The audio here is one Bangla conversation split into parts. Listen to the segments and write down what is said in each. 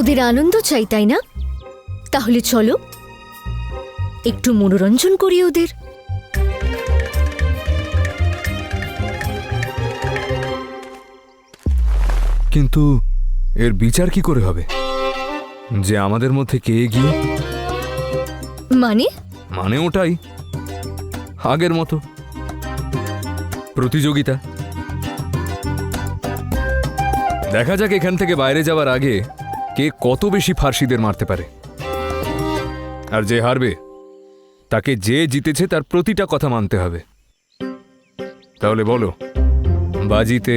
ওদের আনন্দ চাই, তাই না? তাহলে চলো একটু মনোরঞ্জন করি ওদের। কিন্তু এর বিচার কি করে হবে যে আমাদের মধ্যে কে এগিয়ে? মানে? মানে ওটাই, আগের মতো প্রতিযোগিতা। দেখা যাক এখান থেকে বাইরে যাওয়ার আগে কে কত বেশি ফার্সিদের মারতে পারে। আর যে হারবে তাকে যে জিতেছে তার প্রতিটা কথা মানতে হবে। তাহলে বলো, বাজিতে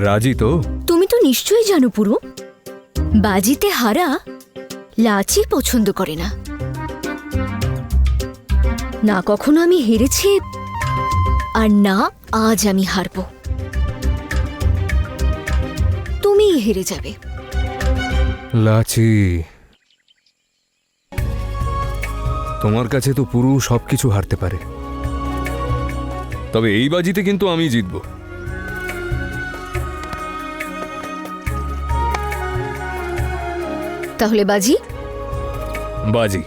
রাজি তো? তুমি তো নিশ্চয়ই জানো পুরু, বাজিতে হারা লাচি পছন্দ করে না। না কখনো আমি হেরেছি, আর না আজ আমি হারব। তুমিই হেরে যাবে। লাচি, তোমার কাছে তো পুরো সবকিছু হারতে পারে, তবে এই বাজিতে কিন্তু আমি জিতব। তাহলে বাজি? বাজি।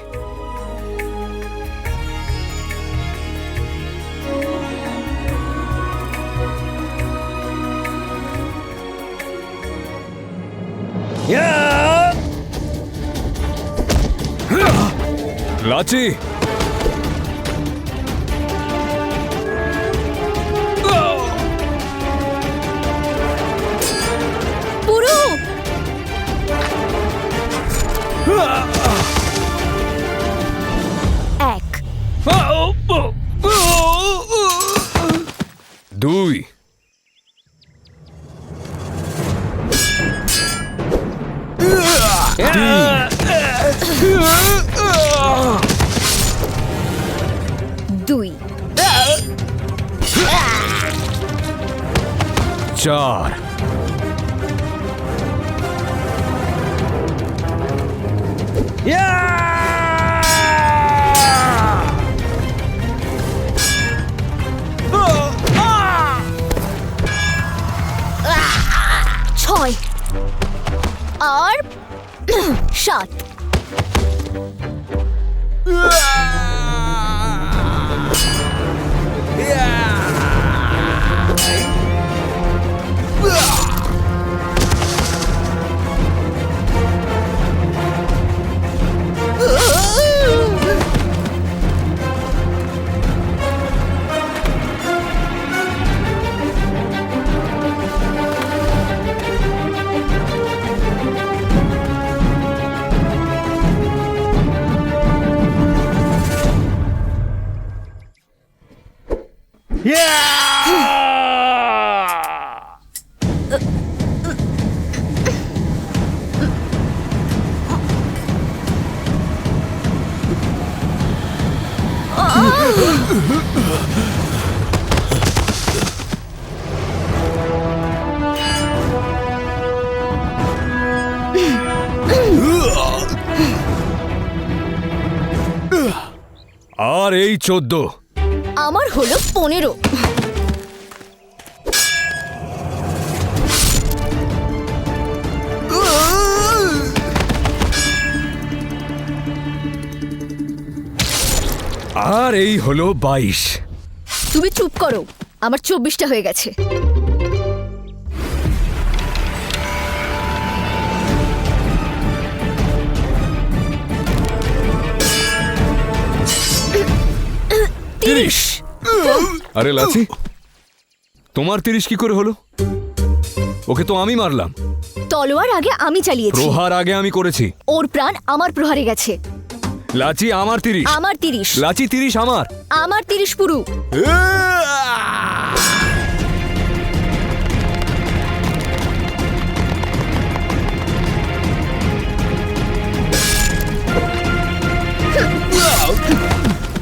লাচি, পুরু! এক, দুই, দুই, চার, ছয়, আর সাত। আর এই 14। আমার হলো 15। আর এই হলো 22। তুমি চুপ করো, আমার 24টা হয়ে গেছে। তিরিশ। আরে লাচি, তোমার 30 কি করে হলো? ওকে তো আমি মারলাম। তলোয়ার আগে আমি চালিয়েছি। প্রহার আগে আমি করেছি। ওর প্রাণ আমার প্রহারে গেছে। লাচি, আমার 30। আমার 30। লাচি 30 আমার। আমার 30 পুরু।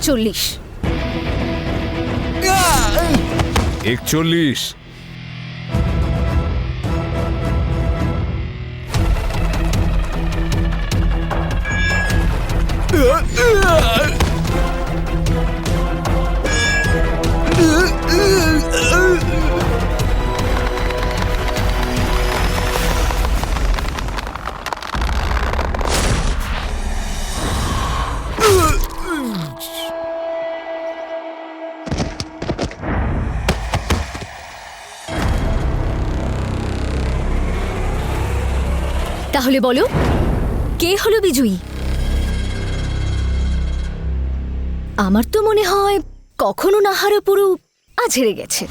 চল্লিশ। 41। তাহলে বলো, কে হলো বিজয়ী? আমার তো মনে হয় কখনো না হারা পুরু আজ হেরে গেছে।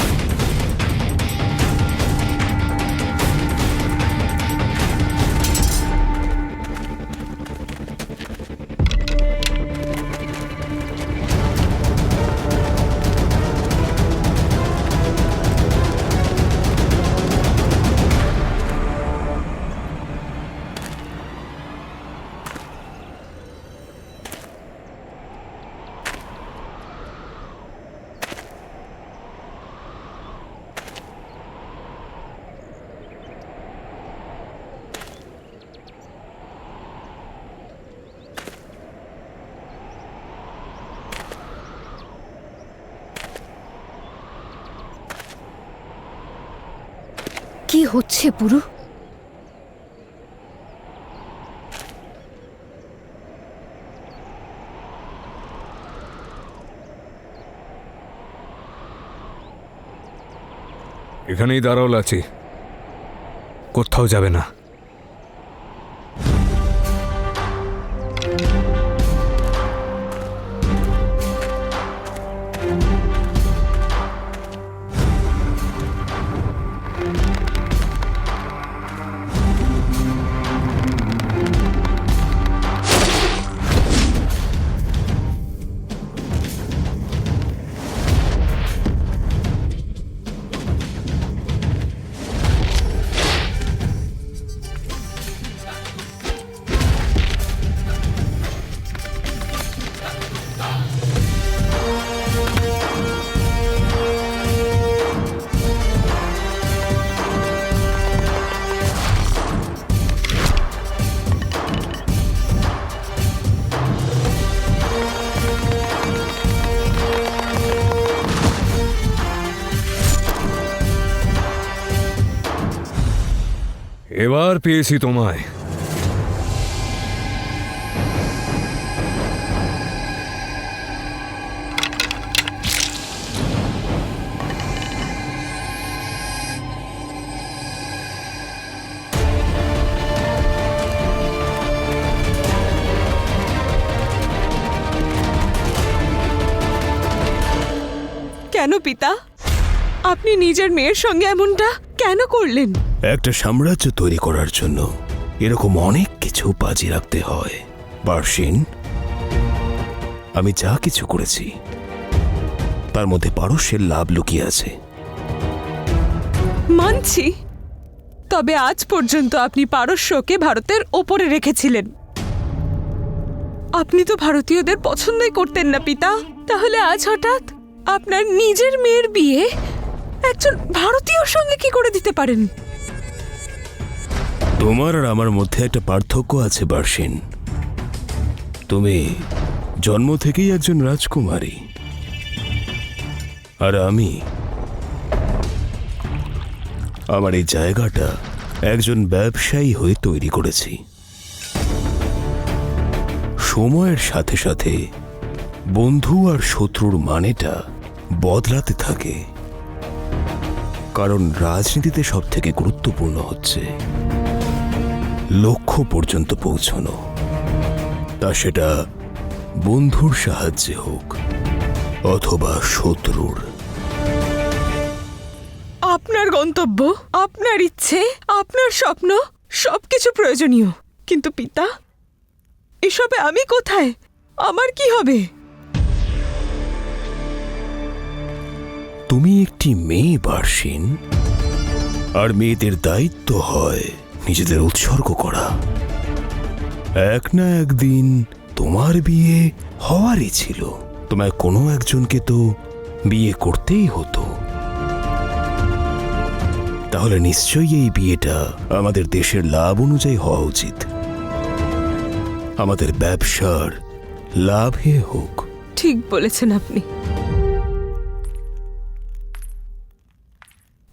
কি হচ্ছে পুরু? এখানেই দাঁড়াও লাচি, কোথাও যাবে না। এবার পেয়েছি তোমায়। কেন পিতা, আপনি নিজের মেয়ের সঙ্গে এমনটা কেন করলেন? একটা সাম্রাজ্য তৈরি করার জন্য এরকম অনেক কিছু বাজি রাখতে হয় বার্শিন। আমি যা কিছু করেছি তার মধ্যে পারস্যের লাভ লুকিয়ে আছে। মানছি, তবে আজ পর্যন্ত আপনি পারস্যকে ভারতের ওপরে রেখেছিলেন। আপনি তো ভারতীয়দের পছন্দই করতেন না পিতা, তাহলে আজ হঠাৎ আপনার নিজের মেয়ের বিয়ে একজন ভারতীয়র সঙ্গে কি করে দিতে পারেন? তোমার আর আমার মধ্যে একটা পার্থক্য আছে বার্শিন। তুমি জন্ম থেকেই একজন রাজকুমারী, আর আমি আমার এই জায়গাটা একজন ব্যবসায়ী হয়ে তৈরি করেছি। সময়ের সাথে সাথে বন্ধু আর শত্রুর মানেটা বদলাতে থাকে, কারণ রাজনীতিতে সব থেকে গুরুত্বপূর্ণ হচ্ছে লক্ষ্য পর্যন্ত পৌঁছানো, তা সেটা বন্ধুর সাহায্যে হোক অথবা শত্রুর। আপনার গন্তব্য, আপনার ইচ্ছে, আপনার স্বপ্ন সবকিছু প্রয়োজনীয়, কিন্তু পিতা এসবে আমি কোথায়? আমার কি হবে? তুমি একটি মেয়ে বার্শিন, আর মেয়েদের দায়িত্ব হয় নিজেদের উৎসর্গ করা। এক না একদিন তোমার বিয়ে হওয়ারই ছিল। তোমায় কোনো একজনকে তো বিয়ে করতেই হতো। তাহলে নিশ্চয়ই এই বিয়েটা আমাদের দেশের লাভ অনুযায়ী হওয়া উচিত, আমাদের ব্যবসার লাভে হোক। ঠিক বলেছেন আপনি।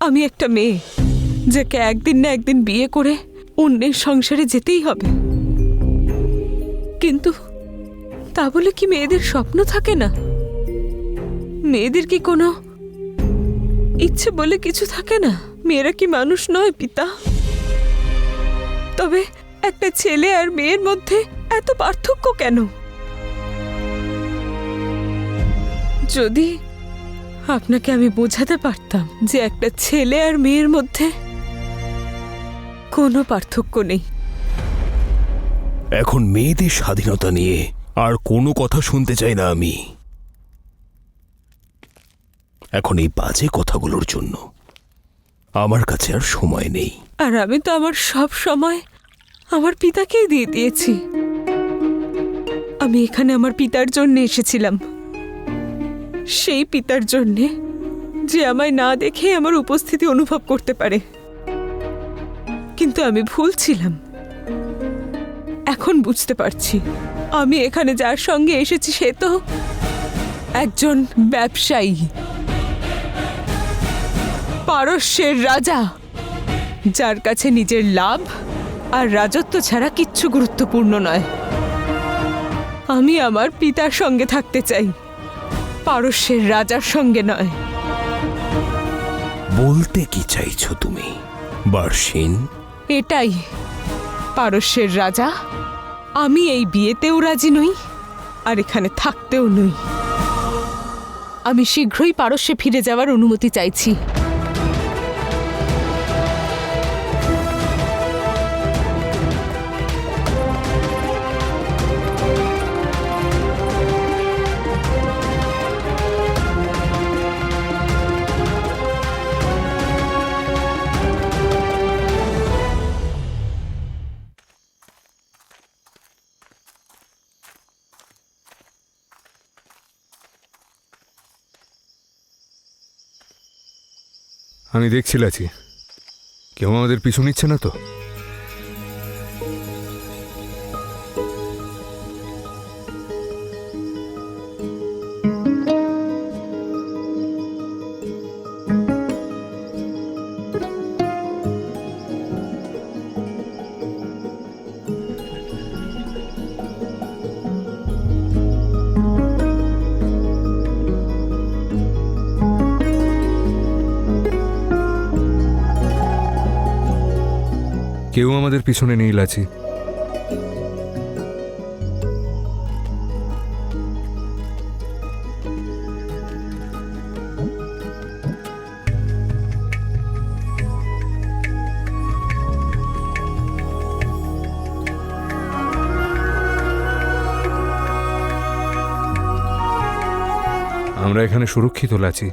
আমি একটা মেয়ে, যাকে একদিন না একদিন বিয়ে করে অন্যের সংসারে যেতেই হবে। কিন্তু তা বলে কি মেয়েদের স্বপ্ন থাকে না? মেয়েদের কি কোনো ইচ্ছে বলে কিছু থাকে না? মেয়েরা কি মানুষ নয় পিতা? তবে একটা ছেলে আর মেয়ের মধ্যে এত পার্থক্য কেন? যদি আপনাকে আমি বোঝাতে পারতাম যে একটা ছেলে আর মেয়ের মধ্যে কোনো পার্থক্য নেই। এখন মেয়েদের স্বাধীনতা নিয়ে আর কোনো কথা শুনতে চাই না আমি। এখন এই বাজে কথাগুলোর জন্য আমার কাছে আর সময় নেই। আর আমি তো আমার সব সময় আমার পিতাকেই দিয়ে দিয়েছি। আমি এখানে আমার পিতার জন্য এসেছিলাম, সেই পিতার জন্যে যে আমায় না দেখে আমার উপস্থিতি অনুভব করতে পারে। কিন্তু আমি ভুল ছিলাম। এখন বুঝতে পারছি আমি এখানে যার সঙ্গে এসেছি সে তো একজন ব্যবসায়ী, পারস্যের রাজা, যার কাছে নিজের লাভ আর রাজত্ব ছাড়া কিচ্ছু গুরুত্বপূর্ণ নয়। আমি আমার পিতার সঙ্গে থাকতে চাই, পারস্যের রাজার সঙ্গে নয়। বলতে কি চাইছো তুমি বার্শিন? এটাই, পারস্যের রাজা, আমি এই বিয়েতেও রাজি নই আর এখানে থাকতেও নই। আমি শীঘ্রই পারস্যে ফিরে যাওয়ার অনুমতি চাইছি। আমি দেখছি লাচি, কেউ আমাদের পিছু নিচ্ছে না তো? কেউ আমাদের পিছনে নেই লাচি। আমরা এখানে সুরক্ষিত লাচি।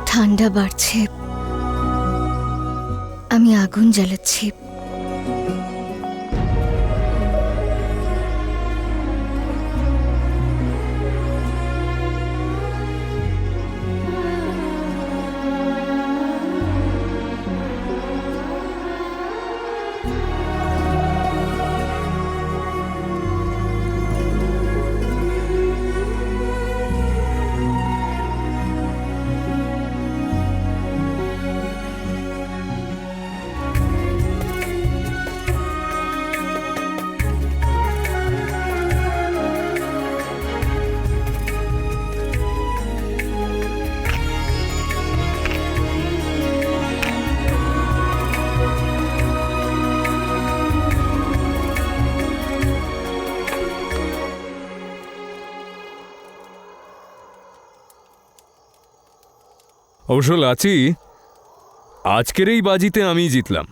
ঠান্ডা বাড়ছে, আমি আগুন জ্বালাচ্ছি। অবশ্য লাচি, আজকের এই বাজিতে আমি জিতলাম।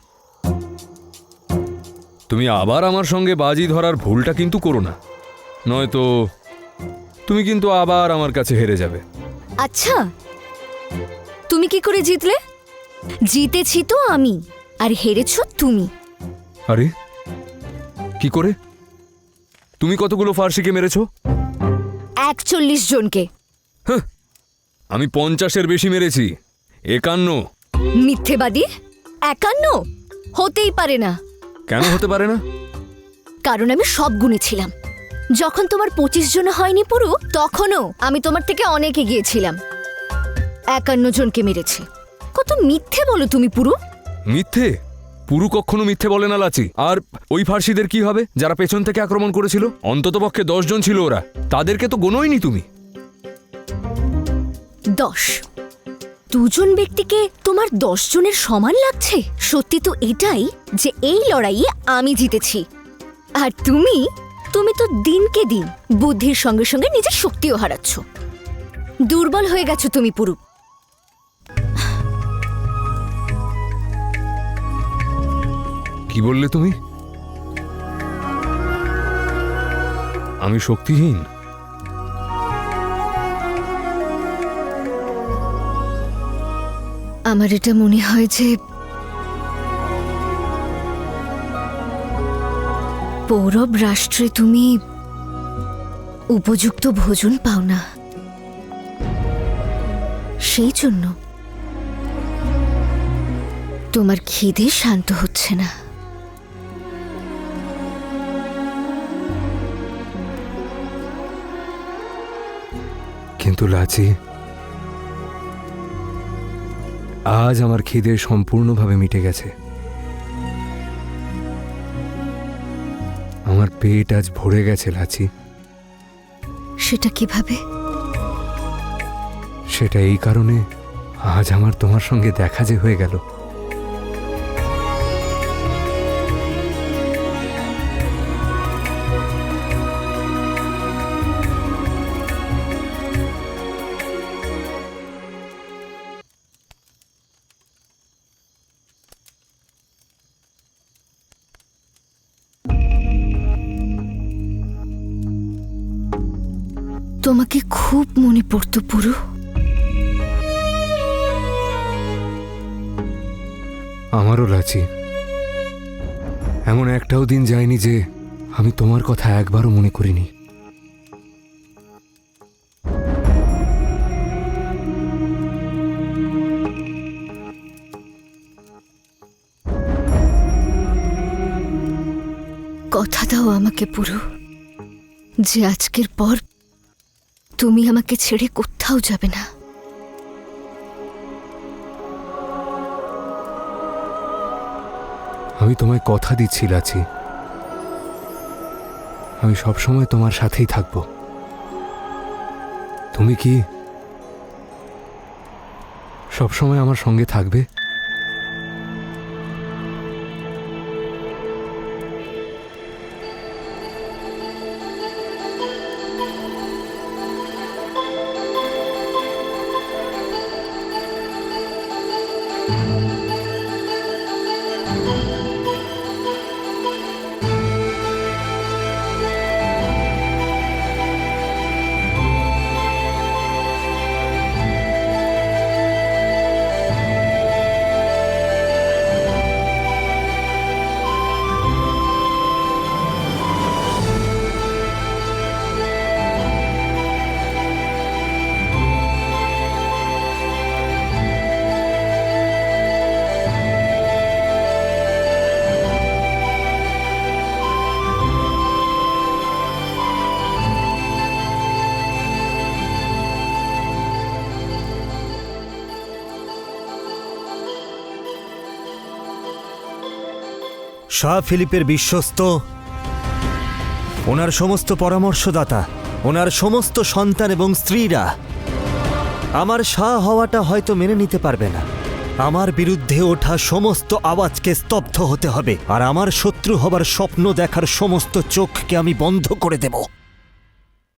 তুমি আবার আমার সঙ্গে বাজি ধরার ভুলটা কিন্তু করো না, নয়তো তুমি কিন্তু আবার আমার কাছে হেরে যাবে। আচ্ছা, তুমি কি করে জিতলে? জিতেছি তো আমি, আর হেরেছ তুমি। আরে কি করে? তুমি কতগুলো ফার্সিকে মেরেছো? 41 জনকে। আমি 50-এর বেশি মেরেছি। 51। মিথ্যেবাদী 51? হতেই পারে না, কেন হতে পারে না? কারণ আমি সব গুনেছিলাম। যখন তোমার 25 জন হয়নি পুরু, তখনও আমি তোমার থেকে অনেক এগিয়েছিলাম। 51 জনকে মেরেছি। কত মিথ্যে বলো তুমি পুরু। মিথ্যে? পুরু কখনো মিথ্যে বলে না লাচি। আর ওই ফার্সিদের কি হবে যারা পেছন থেকে আক্রমণ করেছিল? অন্ততপক্ষে 10 জন ছিল ওরা, তাদেরকে তো গোনোইনি তুমি। 10? 2 জন ব্যক্তিকে তোমার 10 জনের সমান লাগছে? সত্যি তো এটাই যে এই লড়াইয়ে আমি জিতেছি, আর তুমি তো দিনকে দিন বুদ্ধির সঙ্গে সঙ্গে নিজের শক্তিও হারাচ্ছ। দুর্বল হয়ে গেছো তুমি পুরু। কি বললে তুমি? আমি শক্তিহীন? আমার এটা মনে হয় যে পৌরব রাষ্ট্রে তুমি উপযুক্ত ভোজন পাও না, সেই জন্য তোমার খিদে শান্ত হচ্ছে না। কিন্তু লাচি, আজ আমার খিদে সম্পূর্ণভাবে মিটে গেছে। আমার পেট আজ ভরে গেছে লাচি। সেটা কিভাবে? সেটা এই কারণে, আজ আমার তোমার সঙ্গে দেখা যে হয়ে গেল। তোমাকে খুব মনে পড়তো পুরু। আমারও লাচি। এমন একটাও দিন যায়নি যে আমি তোমার কথা একবারও মনে করিনি। কথা দাও আমাকে পুরু, যে আজকের পর তুমি আমাকে ছেড়ে কোথাও যাবে না। আমি তোমায় কথা দিচ্ছি লাচি, আমি সবসময় তোমার সাথেই থাকব। তুমি কি সবসময় আমার সঙ্গে থাকবে? শাহ ফিলিপের বিশ্বস্ত, ওনার সমস্ত পরামর্শদাতা, ওনার সমস্ত সন্তান এবং স্ত্রীরা আমার শাহ হওয়াটা হয়তো মেনে নিতে পারবে না। আমার বিরুদ্ধে ওঠা সমস্ত আওয়াজকে স্তব্ধ হতে হবে, আর আমার শত্রু হবার স্বপ্ন দেখার সমস্ত চোখকে আমি বন্ধ করে দেব।